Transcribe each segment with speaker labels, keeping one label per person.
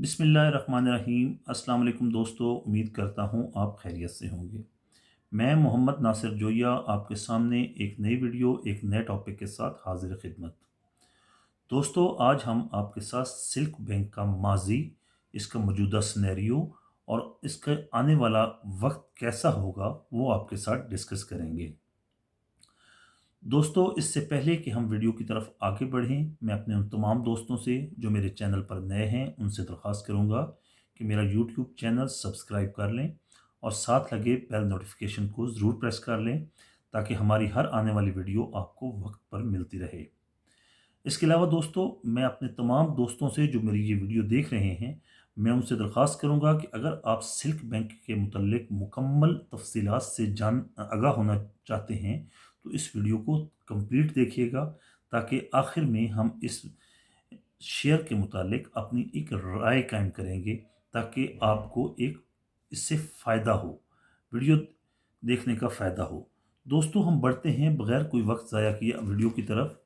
Speaker 1: बिस्मिल्लाहिर्रहमानिर्रहीम। अस्सलाम वालेकुम दोस्तों, उम्मीद करता हूँ आप खैरियत से होंगे। मैं मोहम्मद नासिर जोया आपके सामने एक नई वीडियो एक नए टॉपिक के साथ हाजिर खिदमत। दोस्तों, आज हम आपके साथ सिल्क बैंक का माजी, इसका मौजूदा सिनेरियो और इसका आने वाला वक्त कैसा होगा वो आपके साथ डिस्कस करेंगे। दोस्तों, इससे पहले कि हम वीडियो की तरफ आगे बढ़ें, मैं अपने उन तमाम दोस्तों से जो मेरे चैनल पर नए हैं उनसे दरख्वास्त करूंगा कि मेरा यूट्यूब चैनल सब्सक्राइब कर लें और साथ लगे बेल नोटिफिकेशन को ज़रूर प्रेस कर लें ताकि हमारी हर आने वाली वीडियो आपको वक्त पर मिलती रहे। इसके अलावा दोस्तों, मैं अपने तमाम दोस्तों से जो मेरी ये वीडियो देख रहे हैं, मैं उनसे दरख्वास्त करूंगा कि अगर आप सिल्क बैंक के मुतल्लिक मुकम्मल तफसीलात से आगाह होना चाहते हैं तो इस वीडियो को कंप्लीट देखिएगा ताकि आखिर में हम इस शेयर के मुतालिक अपनी एक राय कायम करेंगे ताकि आपको एक इससे फ़ायदा हो, वीडियो देखने का फ़ायदा हो। दोस्तों, हम बढ़ते हैं बगैर कोई वक्त ज़ाया किए वीडियो की तरफ।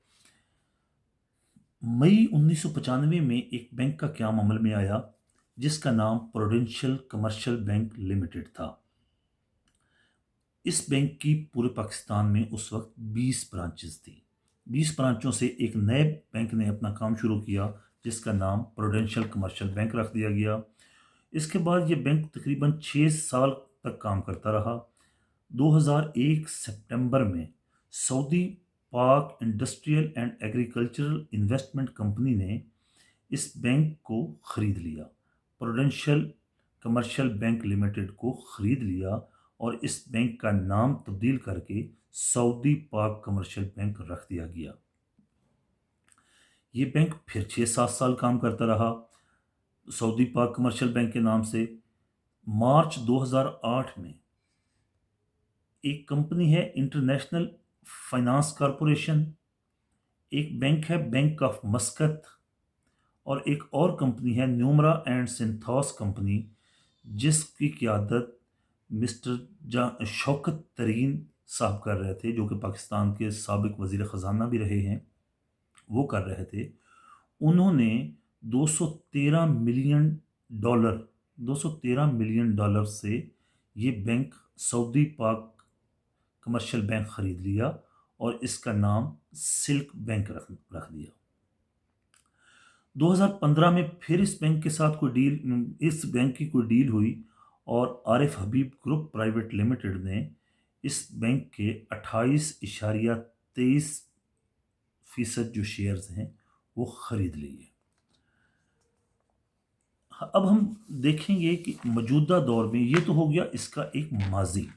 Speaker 1: मई 1995 में एक बैंक का क़याम अमल में आया जिसका नाम प्रूडेंशियल कमर्शियल बैंक लिमिटेड था। इस बैंक की पूरे पाकिस्तान में उस वक्त 20 ब्रांचेस थी। 20 ब्रांचों से एक नए बैंक ने अपना काम शुरू किया जिसका नाम प्रूडेंशियल कमर्शियल बैंक रख दिया गया। इसके बाद ये बैंक तकरीबन 6 साल तक काम करता रहा। 2001 सितंबर में सऊदी पाक industrial and agricultural investment company ने इस बैंक को ख़रीद लिया, प्रूडेंशियल कमर्शियल बैंक लिमिटेड को ख़रीद लिया और इस बैंक का नाम तब्दील करके सऊदी पाक कमर्शियल बैंक रख दिया गया। ये बैंक फिर 6-7 साल काम करता रहा सऊदी पाक कमर्शियल बैंक के नाम से। मार्च 2008 में एक कंपनी है इंटरनेशनल फाइनेंस कॉरपोरेशन, एक बैंक है बैंक ऑफ मस्कत और एक और कंपनी है न्यूमरा एंड सिंथोस कंपनी जिसकी क़यादत मिस्टर शौकत तरीन साहब कर रहे थे, जो कि पाकिस्तान के साबिक वज़ीर ख़जाना भी रहे हैं, वो कर रहे थे। उन्होंने 213 मिलियन डॉलर 213 मिलियन डॉलर से ये बैंक सऊदी पाक कमर्शियल बैंक ख़रीद लिया और इसका नाम सिल्क बैंक रख दिया। 2015 में फिर इस बैंक की कोई डील हुई और आरिफ हबीब ग्रुप प्राइवेट लिमिटेड ने इस बैंक के 28.23% जो शेयर्स हैं वो ख़रीद लिए। अब हम देखेंगे कि मौजूदा दौर में ये तो हो गया इसका एक माजी।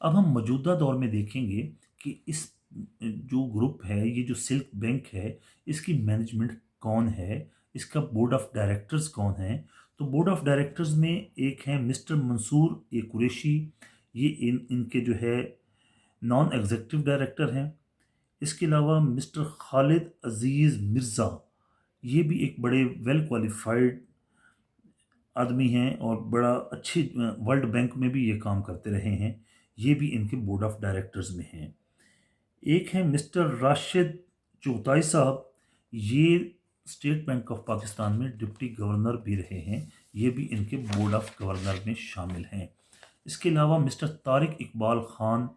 Speaker 1: अब हम मौजूदा दौर में देखेंगे कि इस जो ग्रुप है, ये जो सिल्क बैंक है, इसकी मैनेजमेंट कौन है, इसका बोर्ड ऑफ डायरेक्टर्स कौन है। तो बोर्ड ऑफ डायरेक्टर्स में एक है मिस्टर मंसूर ए कुरैशी, ये इनके जो है नॉन एग्जीक्यूटिव डायरेक्टर हैं। इसके अलावा मिस्टर खालिद अजीज़ मिर्ज़ा, ये भी एक बड़े वेल क्वालिफाइड आदमी हैं और बड़ा अच्छी वर्ल्ड बैंक में भी ये काम करते रहे हैं, ये भी इनके बोर्ड ऑफ डायरेक्टर्स में हैं। एक है मिस्टर राशिद चुगताई साहब, ये स्टेट बैंक ऑफ पाकिस्तान में डिप्टी गवर्नर भी रहे हैं, ये भी इनके बोर्ड ऑफ गवर्नर में शामिल हैं। इसके अलावा मिस्टर तारिक इकबाल ख़ान,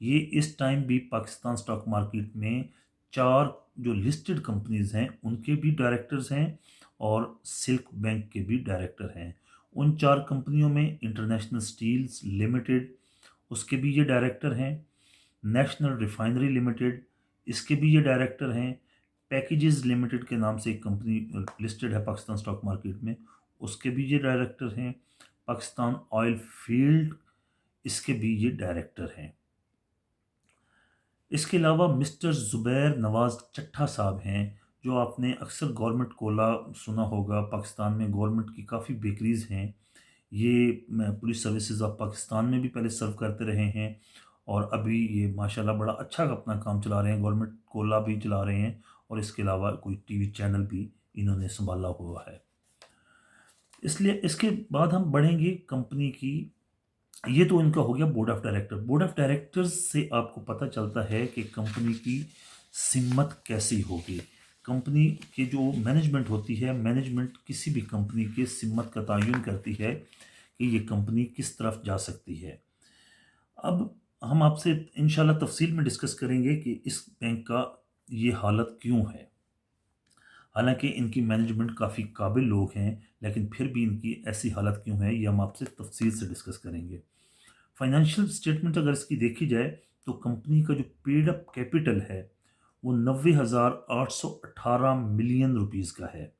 Speaker 1: ये इस टाइम भी पाकिस्तान स्टॉक मार्केट में 4 जो लिस्टेड कंपनीज़ हैं उनके भी डायरेक्टर्स हैं और सिल्क बैंक के भी डायरेक्टर हैं। उन 4 कंपनियों में इंटरनेशनल स्टील्स लिमिटेड, उसके भी ये डायरेक्टर हैं। नेशनल रिफाइनरी लिमिटेड, इसके भी ये डायरेक्टर हैं। पैकेजेस लिमिटेड के नाम से एक कंपनी लिस्टेड है पाकिस्तान स्टॉक मार्केट में, उसके भी ये डायरेक्टर हैं। पाकिस्तान ऑयल फील्ड, इसके भी ये डायरेक्टर हैं। इसके अलावा मिस्टर ज़ुबैर नवाज़ चट्ठा साहब हैं, जो आपने अक्सर गवर्नमेंट कोला सुना होगा। पाकिस्तान में गवर्नमेंट की काफ़ी बेकरीज़ हैं। ये पुलिस सर्विसेज ऑफ पाकिस्तान में भी पहले सर्व करते रहे हैं और अभी ये माशाल्लाह बड़ा अच्छा अपना काम चला रहे हैं, गवर्नमेंट कोला भी चला रहे हैं और इसके अलावा कोई टीवी चैनल भी इन्होंने संभाला हुआ है। इसलिए इसके बाद हम बढ़ेंगे कंपनी की। ये तो इनका हो गया board of director. Board of directors से आपको पता चलता है कि कंपनी की सिमत कैसी होगी। कंपनी के जो मैनेजमेंट होती है, मैनेजमेंट किसी भी कंपनी के सिमत का तयन करती है कि ये कंपनी किस तरफ जा सकती है। अब हम आपसे इंशाल्लाह तफसील में डिस्कस करेंगे कि इस बैंक का ये हालत क्यों है। हालांकि इनकी मैनेजमेंट काफ़ी काबिल लोग हैं, लेकिन फिर भी इनकी ऐसी हालत क्यों है, ये हम आपसे तफसील से डिस्कस करेंगे। फाइनेंशियल स्टेटमेंट अगर इसकी देखी जाए तो कंपनी का जो पेड अप कैपिटल है वो 90,818 मिलियन रुपीस का है।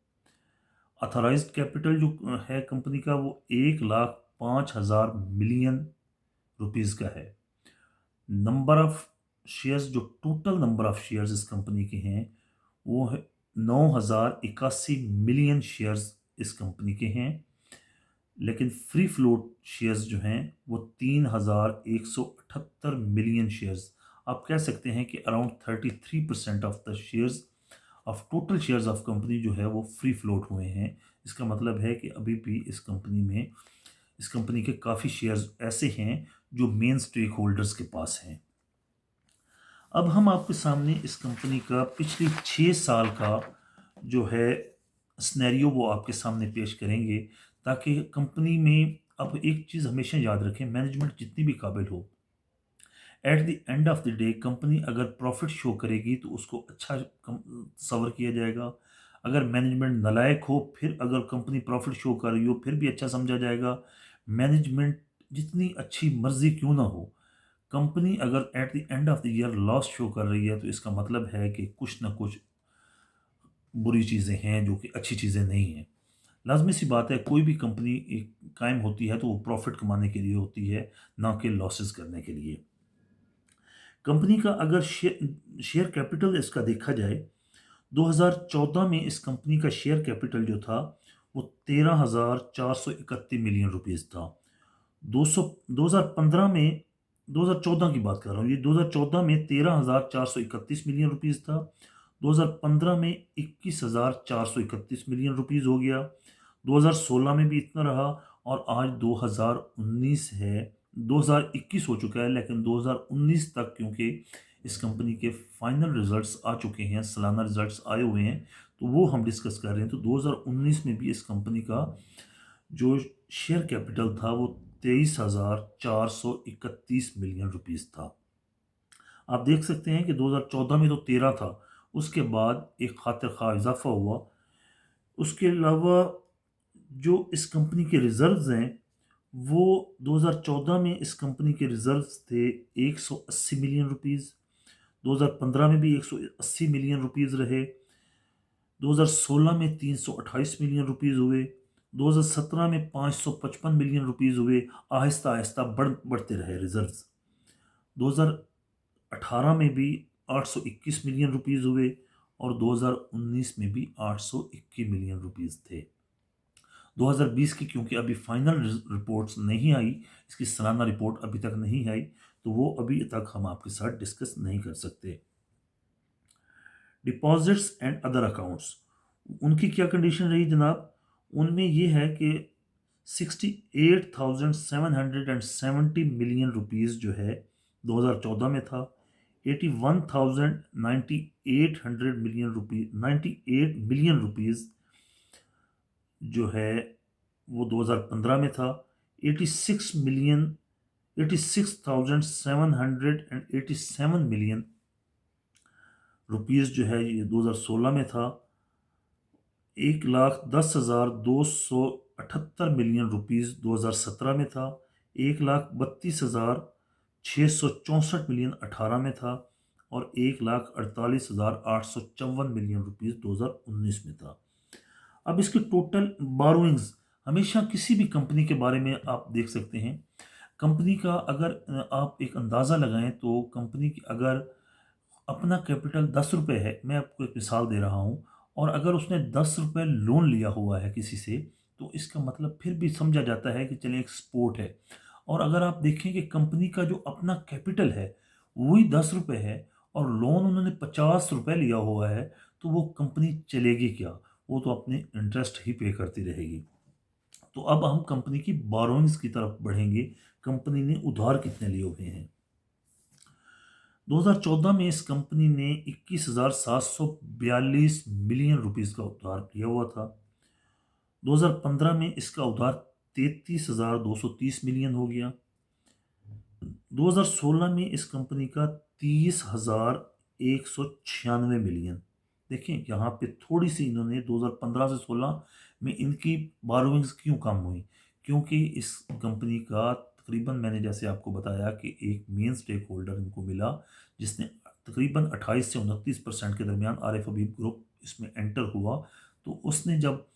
Speaker 1: अथॉराइज्ड कैपिटल जो है कंपनी का वो 1,05,000 मिलियन रुपीस का है। नंबर ऑफ शेयर्स, जो टोटल नंबर ऑफ शेयर्स इस कंपनी के हैं वो है 9,081 मिलियन शेयर्स इस कंपनी के हैं। लेकिन फ्री फ्लोट शेयर्स जो हैं वो 3,178 मिलियन शेयर्स, आप कह सकते हैं कि around 33% of the shares of total shares of company जो है वो फ्री फ्लोट हुए हैं। इसका मतलब है कि अभी भी इस कंपनी के काफ़ी शेयर्स ऐसे हैं जो मेन स्टेक होल्डर्स के पास हैं। अब हम आपके सामने इस कंपनी का पिछली 6 साल का जो है स्नैरियो वो आपके सामने पेश करेंगे, ताकि कंपनी में अब एक चीज़ हमेशा याद रखें, मैनेजमेंट जितनी भी काबिल हो, eight the end of the day company अगर प्रॉफिट शो करेगी तो उसको अच्छा सवर किया जाएगा। अगर मैनेजमेंट नलायक हो, फिर अगर कंपनी प्रॉफिट शो कर रही हो, फिर भी अच्छा समझा जाएगा। मैनेजमेंट जितनी अच्छी मर्जी क्यों ना हो, कंपनी अगर eight the end of the year loss show कर रही है तो इसका मतलब है कि कुछ ना कुछ बुरी चीज़ें हैं जो कि अच्छी चीज़ें नहीं हैं। लाजमी सी बात है, कोई भी कंपनी एक कायम होती है तो वो प्रॉफिट कमाने के लिए होती है, ना कि लॉसेस करने के लिए। कंपनी का अगर शेयर कैपिटल इसका देखा जाए, 2014 में इस कंपनी का शेयर कैपिटल जो था वो 13,431 मिलियन रुपीस था। 2015 में, 2014 की बात कर रहा हूँ, ये 2014 में 13,431 मिलियन रुपीस था। 2015 में 21,431 मिलियन रुपीस हो गया। 2016 में भी इतना रहा, और आज 2019 है, 2021 हो चुका है, लेकिन 2019 तक क्योंकि इस कंपनी के फाइनल रिजल्ट्स आ चुके हैं, सालाना रिजल्ट्स आए हुए हैं, तो वो हम डिस्कस कर रहे हैं। तो 2019 में भी इस कंपनी का जो शेयर कैपिटल था वो 23,431 मिलियन रुपीस था। आप देख सकते हैं कि 2014 में तो 13 था, उसके बाद एक खातिर खा इजाफा हुआ। उसके अलावा जो इस कंपनी के रिजर्व्स हैं वो 2014 में इस कंपनी के रिजर्व्स थे 180 मिलियन रुपीस। 2015 में भी 180 मिलियन रुपीस रहे। 2016 में 328 मिलियन रुपीस हुए। 2017 में 555 मिलियन रुपीस हुए। आहिस्ता आहिस्ता बढ़ते रहे रिजर्व्स। 2018 में भी 821 मिलियन रुपीस हुए, और 2019 में भी 821 मिलियन रुपीस थे। 2020 की क्योंकि अभी फाइनल रिपोर्ट्स नहीं आई, इसकी सालाना रिपोर्ट अभी तक नहीं आई, तो वो अभी तक हम आपके साथ डिस्कस नहीं कर सकते। डिपॉजिट्स एंड अदर अकाउंट्स, उनकी क्या कंडीशन रही जनाब? उनमें ये है कि 68,770 मिलियन रुपीस जो है 2014 में था। 81,980 मिलियन रुपीस, 98 मिलियन रुपीस जो है वो 2015 में था। 86 मिलियन 86,787 मिलियन रुपीस जो है ये 2016 में था। 1,10,278 मिलियन रुपीस 2017 में था। 1,32,664 मिलियन 18 में था, और 1,48,854 मिलियन रुपीस 2019 में था। अब इसके टोटल बारोइंग्स, हमेशा किसी भी कंपनी के बारे में आप देख सकते हैं, कंपनी का अगर आप एक अंदाज़ा लगाएं तो कंपनी की अगर अपना कैपिटल 10 रुपये है, मैं आपको एक मिसाल दे रहा हूँ, और अगर उसने 10 रुपये लोन लिया हुआ है किसी से, तो इसका मतलब फिर भी समझा जाता है कि चलिए एक सपोर्ट है। और अगर आप देखें कि कंपनी का जो अपना कैपिटल है वही 10 रुपये है, और लोन उन्होंने 50 रुपये लिया हुआ है, तो वो कंपनी चलेगी क्या? वो तो अपने इंटरेस्ट ही पे करती रहेगी। तो अब हम कंपनी की बोरोइंग्स की तरफ बढ़ेंगे। कंपनी ने उधार कितने लिए हुए हैं? 2014 में इस कंपनी ने 21,742 मिलियन रुपीस का उधार लिया हुआ था। 2015 में इसका उधार 33,230 मिलियन हो गया। 2016 में इस कंपनी का 30,196 मिलियन। देखिए यहाँ पे थोड़ी सी इन्होंने 2015 से 16 में इनकी बारोइंग्स क्यों कम हुई, क्योंकि इस कंपनी का तकरीबन, मैंने जैसे आपको बताया कि एक मेन स्टेक होल्डर इनको मिला जिसने तकरीबन 28 से 29% के दरमियान आरिफ हबीब ग्रुप इसमें एंटर हुआ। तो उसने जब,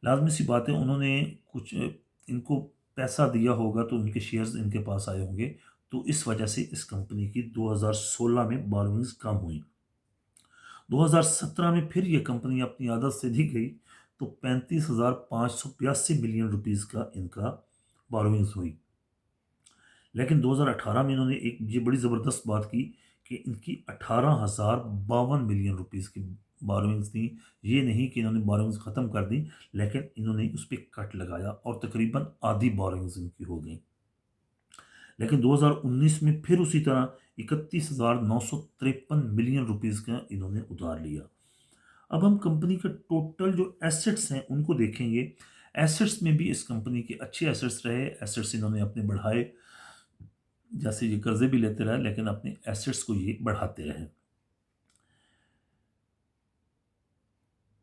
Speaker 1: लाजमी सी बात है, उन्होंने कुछ इनको पैसा दिया होगा तो उनके शेयर्स इनके पास आए होंगे। तो इस वजह से इस कंपनी की 2016 में बारोइंग्स कम हुई। 2017 में फिर ये कंपनी अपनी आदत से दी गई तो 35,582 मिलियन रुपीस का इनका बारोइंग्स हुई। लेकिन 2018 में इन्होंने एक ये बड़ी ज़बरदस्त बात की कि इनकी 18,052 मिलियन रुपीस की बारोइंग्स थी। ये नहीं कि इन्होंने बारोइंग्स ख़त्म कर दी, लेकिन इन्होंने उस पर कट लगाया और तकरीबन आधी बारोइंग्स इनकी हो गई। लेकिन 2019 में फिर उसी तरह 31,953 मिलियन रुपीस का इन्होंने उधार लिया। अब हम कंपनी के टोटल जो एसेट्स हैं उनको देखेंगे। एसेट्स में भी इस कंपनी के अच्छे एसेट्स रहे, एसेट्स इन्होंने अपने बढ़ाए, जैसे ये कर्जे भी लेते रहे लेकिन अपने एसेट्स को ये बढ़ाते रहे।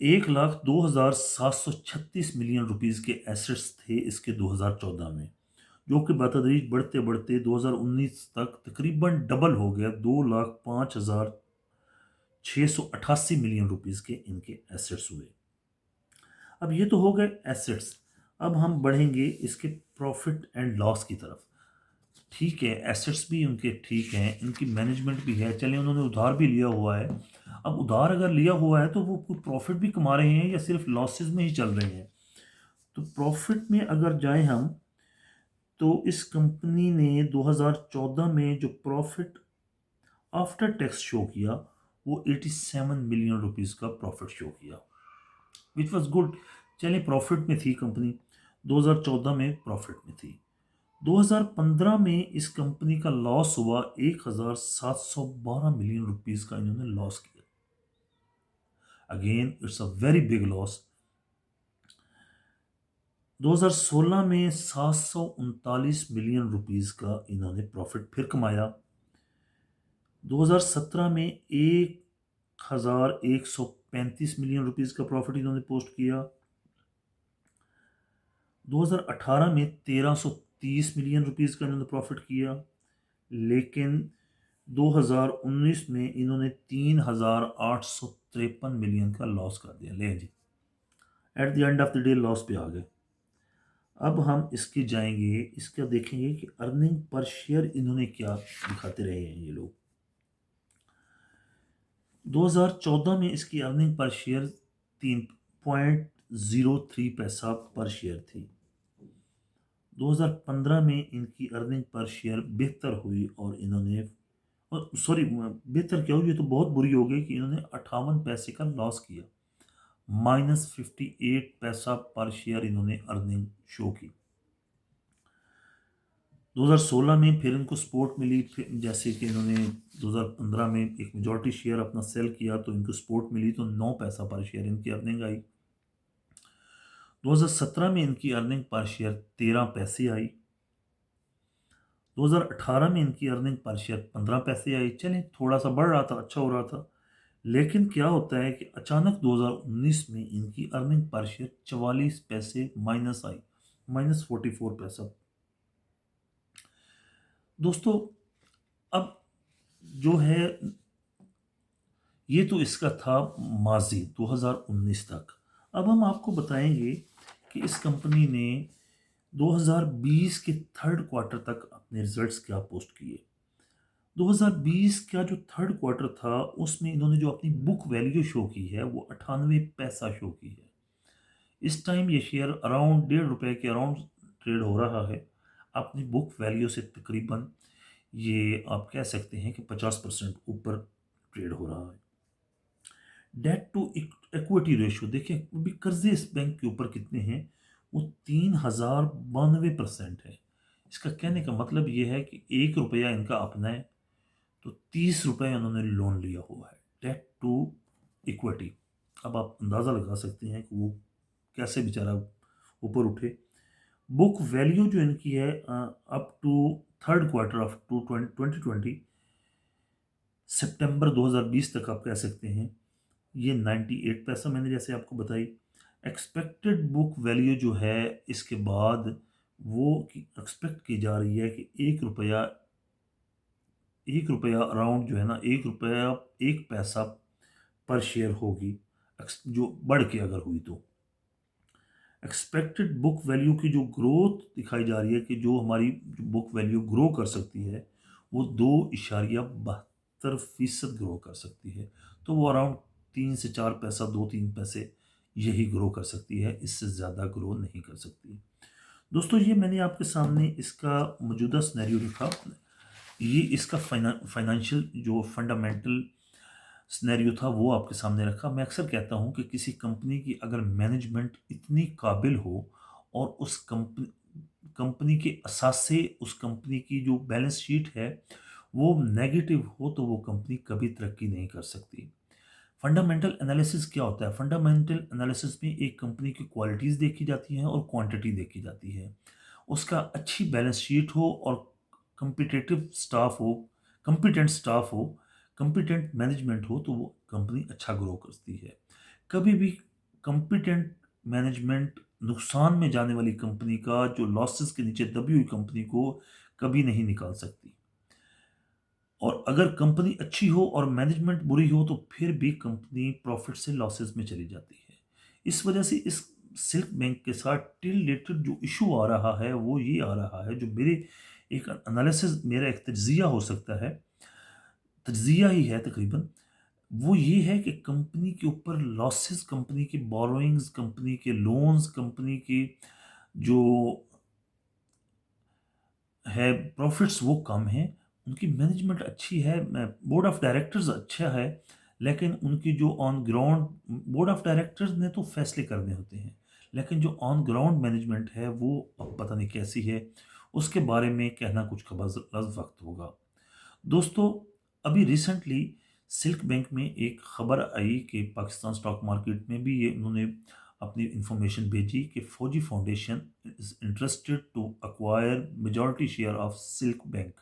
Speaker 1: 1,02,736 मिलियन रुपीस के एसेट्स थे इसके 2014 में, जो कि बतदरीज बढ़ते बढ़ते 2019 तक तकरीबन डबल हो गया। 2,05,688 मिलियन रुपीस के इनके एसेट्स हुए। अब ये तो हो गए एसेट्स। अब हम बढ़ेंगे इसके प्रॉफिट एंड लॉस की तरफ। ठीक है, एसेट्स भी उनके ठीक हैं, इनकी मैनेजमेंट भी है, चलिए उन्होंने उधार भी लिया हुआ है। अब उधार अगर लिया हुआ है तो वो कोई प्रॉफिट भी कमा रहे हैं या सिर्फ लॉसेस में ही चल रहे हैं। तो प्रॉफिट में अगर जाएं हम, तो इस कंपनी ने 2014 में जो प्रॉफिट आफ्टर टैक्स शो किया वो 87 मिलियन रुपीस का प्रॉफिट शो किया, विच वॉज गुड। चलिए प्रॉफिट में थी कंपनी, 2014 में प्रॉफिट में थी। 2015 में इस कंपनी का लॉस हुआ, 1,712 मिलियन रुपीस का इन्होंने लॉस किया। Again it's a very big loss. 2016 में 739 मिलियन रुपीस का इन्होंने प्रॉफिट फिर कमाया। 2017 में 1,135 मिलियन रुपीस का प्रॉफिट इन्होंने पोस्ट किया। 2018 में 1,330 मिलियन रुपीस का इन्होंने प्रॉफिट किया। लेकिन 2019 में इन्होंने 3,853 मिलियन का लॉस कर दिया। ले जी, at the end of the day loss पे आ गए। अब हम इसके जाएंगे, इसका देखेंगे कि अर्निंग पर शेयर इन्होंने क्या दिखाते रहे हैं ये लोग। 2014 में इसकी अर्निंग पर शेयर 3.03 पैसा पर शेयर थी। 2015 में इनकी अर्निंग पर शेयर बेहतर हुई और इन्होंने, और सॉरी, बेहतर क्या हुई, ये तो बहुत बुरी हो गई कि इन्होंने 58 पैसे का लॉस किया। -58 पैसा पर शेयर इन्होंने अर्निंग शो की। 2016 में फिर इनको सपोर्ट मिली, फिर जैसे कि इन्होंने 2015 में एक मेजॉरिटी शेयर अपना सेल किया तो इनको सपोर्ट मिली, तो 9 पैसा पर शेयर इनकी अर्निंग आई। 2017 में इनकी अर्निंग पर शेयर 13 पैसे आई। 2018 में इनकी अर्निंग पर शेयर 15 पैसे आई। चलें, थोड़ा सा बढ़ रहा था, अच्छा हो रहा था। लेकिन क्या होता है कि अचानक 2019 में इनकी अर्निंग पर शेयर 44 पैसे माइनस आई, -44 पैसा। दोस्तों, अब जो है, ये तो इसका था माजी 2019 तक। अब हम आपको बताएंगे कि इस कंपनी ने 2020 के थर्ड क्वार्टर तक अपने रिजल्ट्स क्या पोस्ट किए। 2020 का जो थर्ड क्वार्टर था उसमें इन्होंने जो अपनी बुक वैल्यू शो की है वो 98 पैसा शो की है। इस टाइम ये शेयर अराउंड ₹1.5 के अराउंड ट्रेड हो रहा है। अपनी बुक वैल्यू से तकरीबन, ये आप कह सकते हैं कि 50% ऊपर ट्रेड हो रहा है। डेट टू इक्विटी रेशियो देखिए, अभी कर्जे इस बैंक के ऊपर कितने हैं, वो 3,092% है। इसका कहने का मतलब ये है कि ₹1 इनका अपना है तो 30 रुपये उन्होंने लोन लिया हुआ है, डेट टू इक्विटी। अब आप अंदाज़ा लगा सकते हैं कि वो कैसे बेचारा ऊपर उठे। बुक वैल्यू जो इनकी है up to third quarter of 2020 सितंबर 2020 तक आप कह सकते हैं, ये 98 पैसा मैंने जैसे आपको बताई। एक्सपेक्टेड बुक वैल्यू जो है इसके बाद वो एक्सपेक्ट की जा रही है कि 1 रुपया, 1 रुपया अराउंड जो है ना, 1 रुपया 1 पैसा पर शेयर होगी, जो बढ़ के अगर हुई तो। एक्सपेक्टेड बुक वैल्यू की जो ग्रोथ दिखाई जा रही है कि जो हमारी जो बुक वैल्यू ग्रो कर सकती है वो 2.72% ग्रो कर सकती है। तो वो अराउंड 3 से 4 पैसा, 2-3 पैसे यही ग्रो कर सकती है, इससे ज़्यादा ग्रो नहीं कर सकती। दोस्तों, ये मैंने आपके सामने इसका मौजूदा सिनेरियो रखा। ये इसका फाइनेंशियल जो फंडामेंटल सिनेरियो था वो आपके सामने रखा। मैं अक्सर कहता हूँ कि किसी कंपनी की अगर मैनेजमेंट इतनी काबिल हो और उस कंपनी कंपनी के असासे, उस कंपनी की जो बैलेंस शीट है वो नेगेटिव हो, तो वो कंपनी कभी तरक्की नहीं कर सकती। फंडामेंटल एनालिसिस क्या होता है? फंडामेंटल एनालिसिस में एक कंपनी की क्वालिटीज़ देखी जाती हैं और क्वांटिटी देखी जाती है। उसका अच्छी बैलेंस शीट हो और कम्पिटिटिव स्टाफ हो, कॉम्पिटेंट स्टाफ हो, कॉम्पिटेंट मैनेजमेंट हो, तो वो कंपनी अच्छा ग्रो करती है। कभी भी कॉम्पिटेंट मैनेजमेंट नुकसान में जाने वाली कंपनी का, जो लॉसेस के नीचे दबी हुई कंपनी को कभी नहीं निकाल सकती। और अगर कंपनी अच्छी हो और मैनेजमेंट बुरी हो तो फिर भी कंपनी प्रॉफिट से लॉसेस में चली जाती है। इस वजह से इस सिल्क बैंक के साथ टिल रिलेटेड जो इशू आ रहा है वो ये आ रहा है, जो मेरे एक एनालिसिस, मेरा एक तज्जिया हो सकता है, तज्जिया ही है तकरीबन, वो ये है कि कंपनी के ऊपर लॉसेस, कंपनी की बोरोइंग्स, कंपनी के लोन्स, कंपनी की जो है प्रॉफिट्स वो कम हैं। उनकी मैनेजमेंट अच्छी है, बोर्ड ऑफ डायरेक्टर्स अच्छा है, लेकिन उनकी जो on ground, board of directors ने तो फैसले करने होते हैं, लेकिन जो ऑन ग्राउंड मैनेजमेंट है वो अब पता नहीं कैसी है, उसके बारे में कहना कुछ खबरअज़ वक्त होगा। दोस्तों, अभी रिसेंटली सिल्क बैंक में एक खबर आई कि पाकिस्तान स्टॉक मार्केट में भी ये उन्होंने अपनी इंफॉर्मेशन भेजी कि Fauji Foundation is interested to acquire majority share of Silk Bank.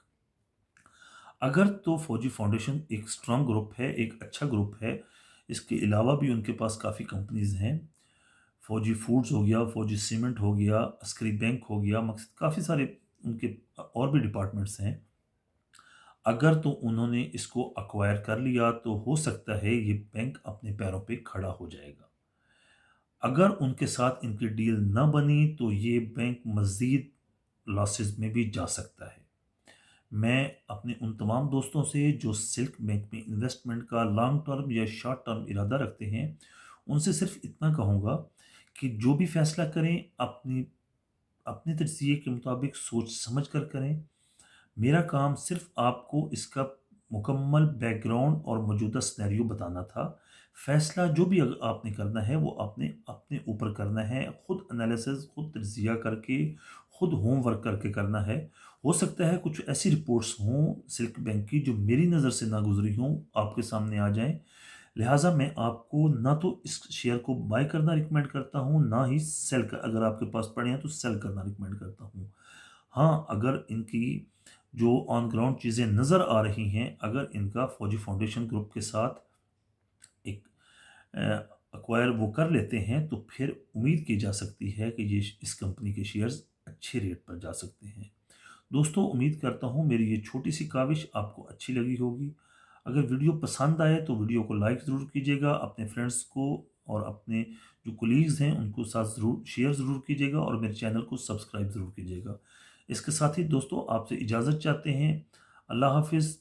Speaker 1: अगर तो फौजी फाउंडेशन एक स्ट्रांग ग्रुप है, एक अच्छा ग्रुप है, इसके अलावा भी उनके पास काफ़ी कंपनीज हैं। फौजी फूड्स हो गया, फौजी सीमेंट हो गया, अस्करी बैंक हो गया, मकसद काफ़ी सारे उनके और भी डिपार्टमेंट्स हैं। अगर तो उन्होंने इसको अक्वायर कर लिया तो हो सकता है ये बैंक अपने पैरों पे खड़ा हो जाएगा। अगर उनके साथ इनकी डील न बनी तो ये बैंक मज़ीद लॉसेस में भी जा सकता है। मैं अपने उन तमाम दोस्तों से जो सिल्क बैंक में इन्वेस्टमेंट का लॉन्ग टर्म या शॉर्ट टर्म इरादा रखते हैं, उनसे सिर्फ इतना कहूँगा कि जो भी फैसला करें अपनी अपने तजिए के मुताबिक सोच समझ कर करें। मेरा काम सिर्फ आपको इसका मुकम्मल बैकग्राउंड और मौजूदा सिनेरियो बताना था। फैसला जो भी आपने करना है वो आपने अपने ऊपर करना है, खुद एनालिसिस, खुद तजिया करके, खुद होमवर्क करके करना है। हो सकता है कुछ ऐसी रिपोर्ट्स हों सिल्क बैंक की जो मेरी नज़र से ना गुजरी हों, आपके सामने आ जाएं। लिहाजा मैं आपको ना तो इस शेयर को बाय करना रिकमेंड करता हूँ, ना ही सेल कर, अगर आपके पास पड़े हैं तो सेल करना रिकमेंड करता हूँ। हाँ, अगर इनकी जो ऑन ग्राउंड चीज़ें नज़र आ रही हैं, अगर इनका फौजी फाउंडेशन ग्रुप के साथ एक अक्वायर वो कर लेते हैं तो फिर उम्मीद की जा सकती है कि ये इस कंपनी के शेयर्स अच्छे रेट पर जा सकते हैं। दोस्तों, उम्मीद करता हूँ मेरी ये छोटी सी काविश आपको अच्छी लगी होगी। अगर वीडियो पसंद आए तो वीडियो को लाइक ज़रूर कीजिएगा, अपने फ्रेंड्स को और अपने जो कोलीग्स हैं उनको साथ ज़रूर शेयर ज़रूर कीजिएगा और मेरे चैनल को सब्सक्राइब ज़रूर कीजिएगा। इसके साथ ही दोस्तों आपसे इजाज़त चाहते हैं। अल्लाह हाफ़िज़।